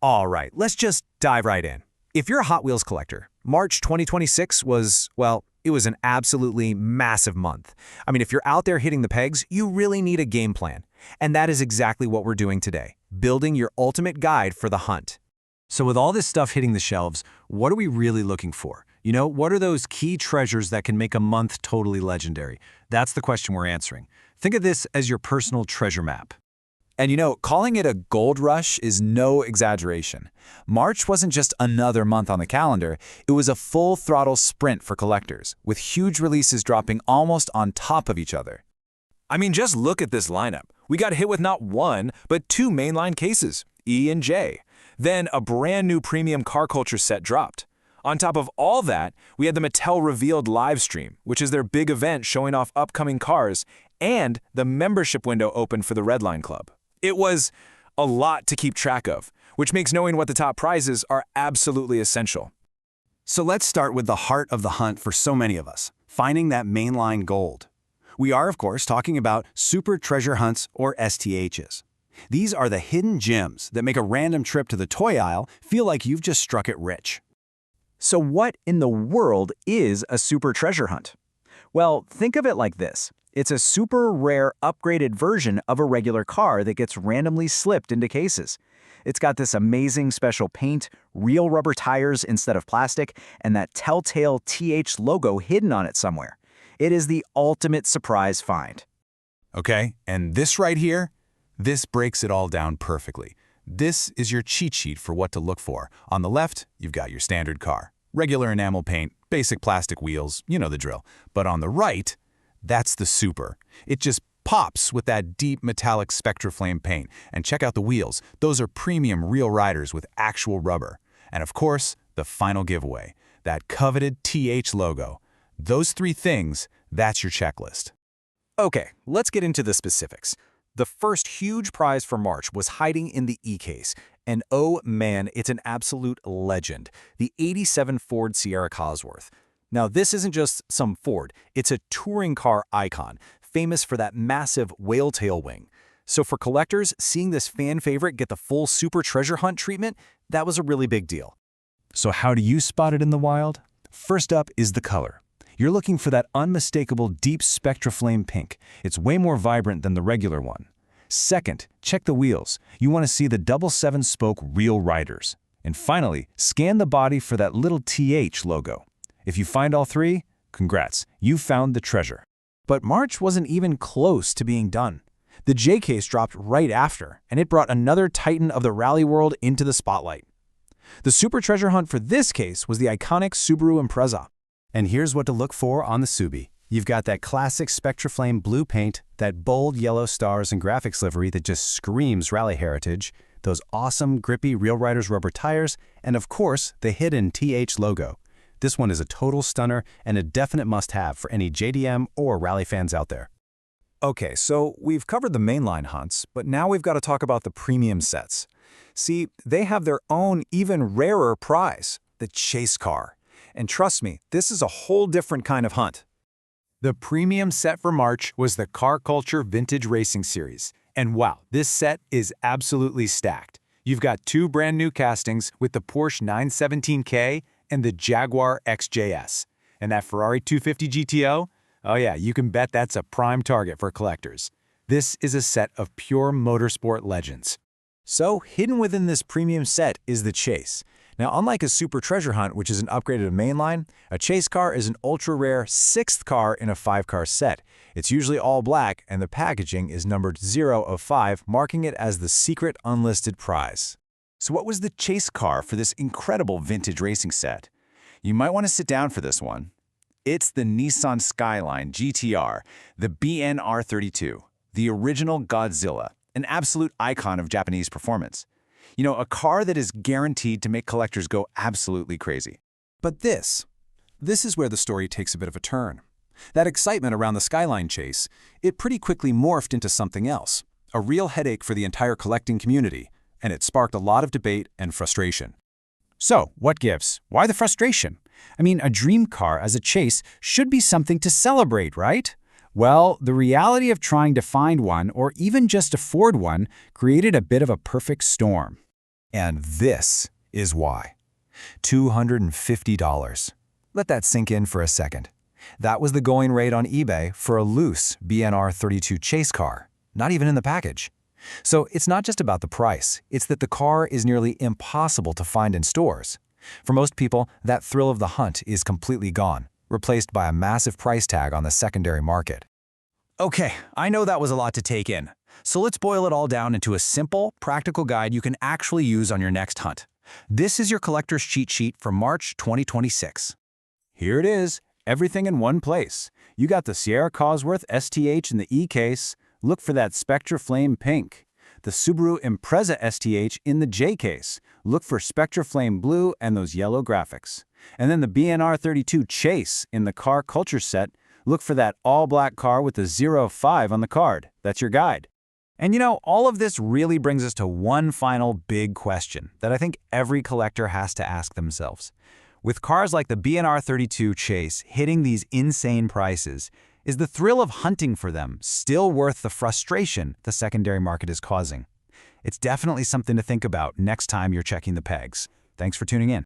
All right, let's just dive right in. If you're a Hot Wheels collector, March 2026 was, well, it was an absolutely massive month. I mean, if you're out there hitting the pegs, you really need a game plan. And that is exactly what we're doing today, building your ultimate guide for the hunt. So with all this stuff hitting the shelves, what are we really looking for? You know, what are those key treasures that can make a month totally legendary? That's the question we're answering. Think of this as your personal treasure map. And you know, calling it a gold rush is no exaggeration. March wasn't just another month on the calendar, it was a full-throttle sprint for collectors, with huge releases dropping almost on top of each other. I mean, just look at this lineup. We got hit with not one, but two mainline cases, E and J. Then a brand new premium car culture set dropped. On top of all that, we had the Mattel REVEALED livestream, which is their big event showing off upcoming cars, and the membership window opened for the Redline Club. It was a lot to keep track of, which makes knowing what the top prizes are absolutely essential. So let's start with the heart of the hunt for so many of us, finding that mainline gold. We are, of course, talking about super treasure hunts, or STHs. These are the hidden gems that make a random trip to the toy aisle feel like you've just struck it rich. So what in the world is a super treasure hunt? Well, think of it like this. It's a super rare upgraded version of a regular car that gets randomly slipped into cases. It's got this amazing special paint, real rubber tires instead of plastic, and that telltale TH logo hidden on it somewhere. It is the ultimate surprise find. Okay, and this right here, this breaks it all down perfectly. This is your cheat sheet for what to look for. On the left, you've got your standard car. Regular enamel paint, basic plastic wheels, you know the drill. But on the right, that's the super. It just pops with that deep metallic Spectraflame paint. And check out the wheels. Those are premium real riders with actual rubber. And of course, the final giveaway, that coveted TH logo. Those three things, that's your checklist. Okay, let's get into the specifics. The first huge prize for March was hiding in the E-case. And oh man, it's an absolute legend, the '87 Ford Sierra Cosworth. Now, this isn't just some Ford, it's a touring car icon, famous for that massive whale tail wing. So for collectors, seeing this fan favorite get the full super treasure hunt treatment, that was a really big deal. So how do you spot it in the wild? First up is the color. You're looking for that unmistakable deep Spectraflame pink. It's way more vibrant than the regular one. Second, check the wheels. You want to see the double 7-spoke real riders. And finally, scan the body for that little TH logo. If you find all three, congrats, you found the treasure. But March wasn't even close to being done. The J case dropped right after, and it brought another titan of the rally world into the spotlight. The super treasure hunt for this case was the iconic Subaru Impreza. And here's what to look for on the Subi. You've got that classic Spectraflame blue paint, that bold yellow stars and graphics livery that just screams rally heritage, those awesome grippy Real Riders rubber tires, and of course, the hidden TH logo. This one is a total stunner and a definite must-have for any JDM or rally fans out there. Okay, so we've covered the mainline hunts, but now we've got to talk about the premium sets. See, they have their own even rarer prize, the chase car. And trust me, this is a whole different kind of hunt. The premium set for March was the Car Culture Vintage Racing Series. And wow, this set is absolutely stacked. You've got two brand new castings with the Porsche 917K and the Jaguar XJS. And that Ferrari 250 GTO? Oh yeah, you can bet that's a prime target for collectors. This is a set of pure motorsport legends. So, hidden within this premium set is the Chase. Now, unlike a super treasure hunt, which is an upgraded mainline, a chase car is an ultra-rare 6th car in a 5-car set. It's usually all black, and the packaging is numbered 0 of 5, marking it as the secret unlisted prize. So what was the chase car for this incredible vintage racing set? You might want to sit down for this one. It's the Nissan Skyline GTR, the BNR32, the original Godzilla, an absolute icon of Japanese performance. You know, a car that is guaranteed to make collectors go absolutely crazy. But this is where the story takes a bit of a turn. That excitement around the Skyline chase, it pretty quickly morphed into something else, a real headache for the entire collecting community, and it sparked a lot of debate and frustration. So, what gives? Why the frustration? I mean, a dream car as a chase should be something to celebrate, right? Well, the reality of trying to find one, or even just afford one, created a bit of a perfect storm. And this is why. $250. Let that sink in for a second. That was the going rate on eBay for a loose BNR32 Chase car, not even in the package. So it's not just about the price, it's that the car is nearly impossible to find in stores. For most people, that thrill of the hunt is completely gone, replaced by a massive price tag on the secondary market. Okay, I know that was a lot to take in. So let's boil it all down into a simple, practical guide you can actually use on your next hunt. This is your collector's cheat sheet for March 2026. Here it is, everything in one place. You got the Sierra Cosworth STH in the E case. Look for that Spectraflame pink. The Subaru Impreza STH in the J case. Look for Spectraflame blue and those yellow graphics. And then the BNR32 Chase in the car culture set. Look for that all-black car with the 05 on the card. That's your guide. And you know, all of this really brings us to one final big question that I think every collector has to ask themselves. With cars like the BNR32 Chase hitting these insane prices, is the thrill of hunting for them still worth the frustration the secondary market is causing? It's definitely something to think about next time you're checking the pegs. Thanks for tuning in.